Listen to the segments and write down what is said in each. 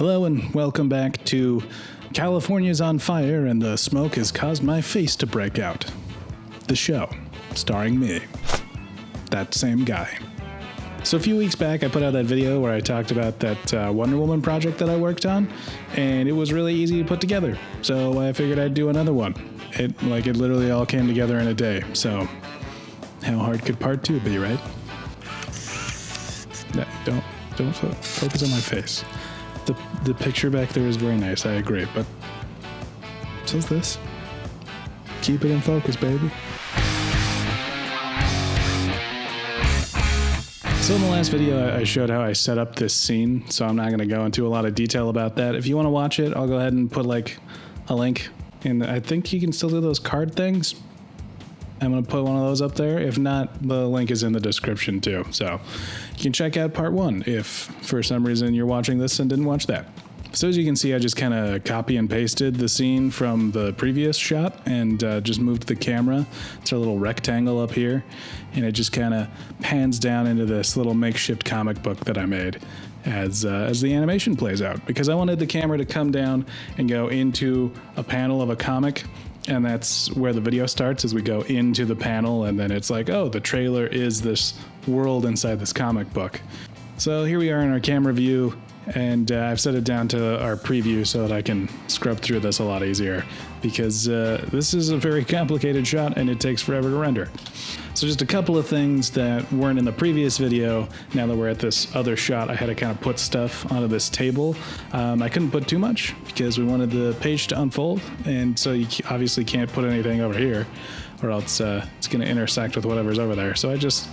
Hello and welcome back to California's on Fire and the Smoke has caused my face to break out. The show, starring me, that same guy. So a few weeks back I put out that video where I talked about that Wonder Woman project that I worked on, and it was really easy to put together. So I figured I'd do another one. It literally all came together in a day. So how hard could part 2 be, right? No, don't focus on my face. The picture back there is very nice, I agree, but so is this. Keep it in focus, baby. So in the last video, I showed how I set up this scene, so I'm not going to go into a lot of detail about that. If you want to watch it, I'll go ahead and put like a link, and I think you can still do those card things. I'm going to put one of those up there. If not, the link is in the description too. So you can check out part 1 if for some reason you're watching this and didn't watch that. So as you can see, I just kind of copy and pasted the scene from the previous shot and just moved the camera to a little rectangle up here. And it just kind of pans down into this little makeshift comic book that I made as the animation plays out. Because I wanted the camera to come down and go into a panel of a comic. And that's where the video starts, as we go into the panel, and then it's like, oh, the trailer is this world inside this comic book. So here we are in our camera view, and I've set it down to our preview so that I can scrub through this a lot easier, because this is a very complicated shot and it takes forever to render. So just a couple of things that weren't in the previous video. Now that we're at this other shot, I had to kind of put stuff onto this table. I couldn't put too much because we wanted the page to unfold, and so you obviously can't put anything over here or else it's going to intersect with whatever's over there. So I just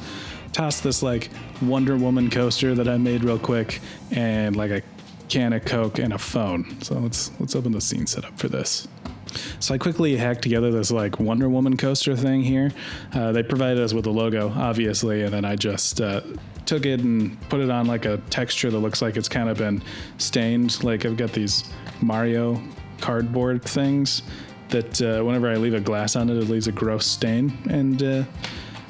tossed this like Wonder Woman coaster that I made real quick and like a can of Coke and a phone. So let's open the scene setup for this. So I quickly hacked together this like Wonder Woman coaster thing here. They provided us with a logo, obviously, and then I just took it and put it on like a texture that looks like it's kind of been stained. Like I've got these Mario cardboard things that whenever I leave a glass on it, it leaves a gross stain. And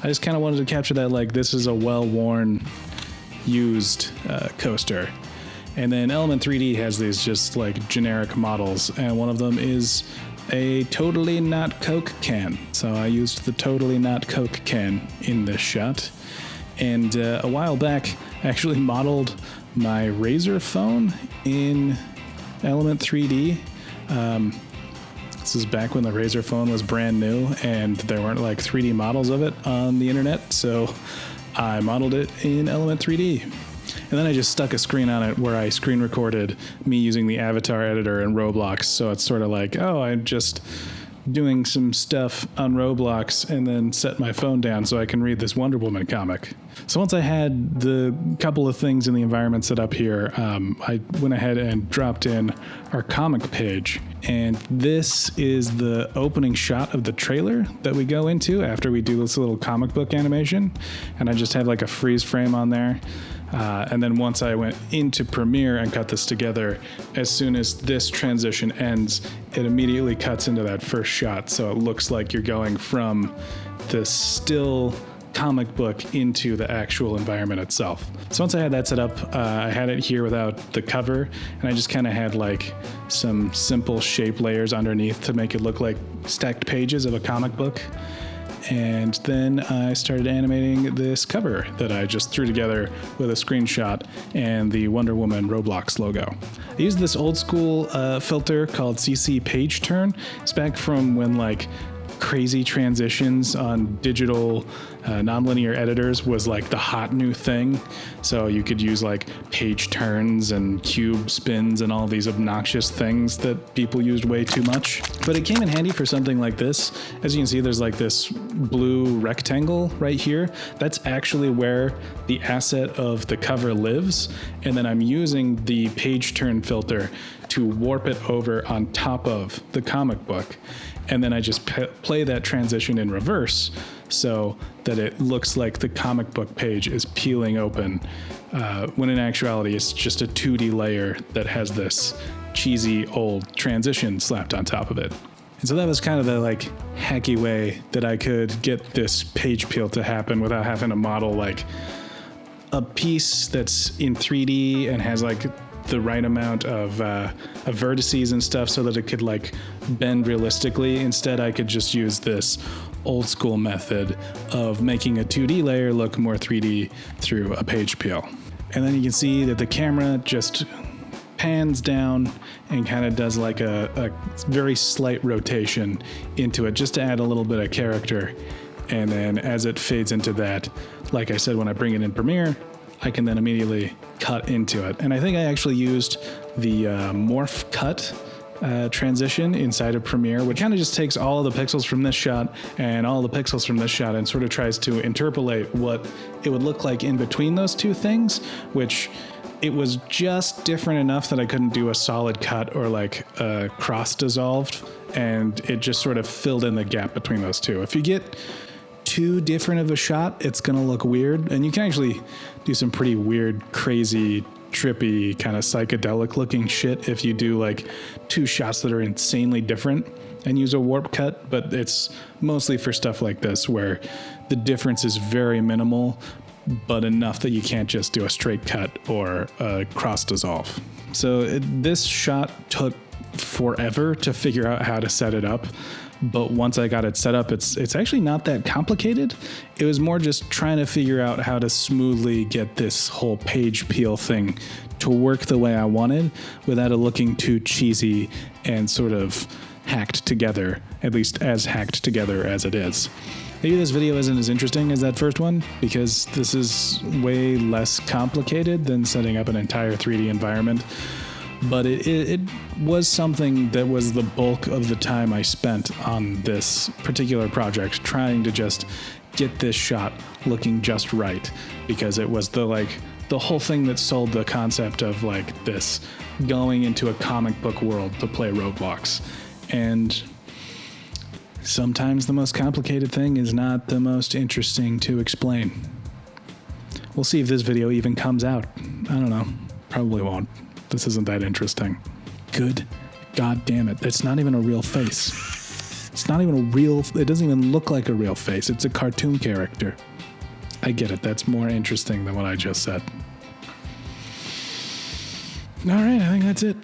I just kind of wanted to capture that, like, this is a well-worn, used coaster. And then Element 3D has these just like generic models, and one of them is a Totally Not Coke can. So I used the Totally Not Coke can in this shot. And a while back, I actually modeled my Razr phone in Element 3D. This is back when the Razr phone was brand new and there weren't like 3D models of it on the internet, so I modeled it in Element 3D. And then I just stuck a screen on it where I screen recorded me using the avatar editor in Roblox, so it's sort of like, oh, I'm just doing some stuff on Roblox and then set my phone down so I can read this Wonder Woman comic. So once I had the couple of things in the environment set up here, I went ahead and dropped in our comic page. And this is the opening shot of the trailer that we go into after we do this little comic book animation. And I just had like a freeze frame on there. And then once I went into Premiere and cut this together, as soon as this transition ends, it immediately cuts into that first shot. So it looks like you're going from the still comic book into the actual environment itself. So once I had that set up, I had it here without the cover, and I just kind of had like some simple shape layers underneath to make it look like stacked pages of a comic book. And then I started animating this cover that I just threw together with a screenshot and the Wonder Woman Roblox logo. I used this old school filter called CC Page Turn. It's back from when like crazy transitions on digital nonlinear editors was like the hot new thing. So you could use like page turns and cube spins and all these obnoxious things that people used way too much. But it came in handy for something like this. As you can see, there's like this blue rectangle right here. That's actually where the asset of the cover lives. And then I'm using the page turn filter to warp it over on top of the comic book. And then I just play that transition in reverse so that it looks like the comic book page is peeling open, when in actuality it's just a 2D layer that has this cheesy old transition slapped on top of it. And so that was kind of the like hacky way that I could get this page peel to happen without having to model like a piece that's in 3D and has like the right amount of vertices and stuff so that it could like bend realistically. Instead, I could just use this old school method of making a 2D layer look more 3D through a page peel. And then you can see that the camera just pans down and kind of does like a very slight rotation into it just to add a little bit of character. And then as it fades into that, like I said, when I bring it in Premiere, I can then immediately cut into it. And I think I actually used the morph cut transition inside of Premiere, which kind of just takes all of the pixels from this shot and all the pixels from this shot and sort of tries to interpolate what it would look like in between those two things, which it was just different enough that I couldn't do a solid cut or like a cross dissolved, and it just sort of filled in the gap between those two. If you get too different of a shot, it's gonna look weird, and you can actually do some pretty weird, crazy, trippy, kind of psychedelic looking shit if you do like two shots that are insanely different and use a warp cut, but it's mostly for stuff like this where the difference is very minimal, but enough that you can't just do a straight cut or a cross dissolve. So this shot took forever to figure out how to set it up, but once I got it set up, it's actually not that complicated. It was more just trying to figure out how to smoothly get this whole page peel thing to work the way I wanted without it looking too cheesy and sort of hacked together, at least as hacked together as it is. Maybe this video isn't as interesting as that first one because this is way less complicated than setting up an entire 3D environment, but it was something that was the bulk of the time I spent on this particular project, trying to just get this shot looking just right, because it was the whole thing that sold the concept of like this going into a comic book world to play Roblox. And sometimes the most complicated thing is not the most interesting to explain. We'll see if this video even comes out. I don't know. Probably won't. This isn't that interesting. Good God damn it. It's not even a real face. It's not even a real... It doesn't even look like a real face. It's a cartoon character. I get it. That's more interesting than what I just said. All right. I think that's it.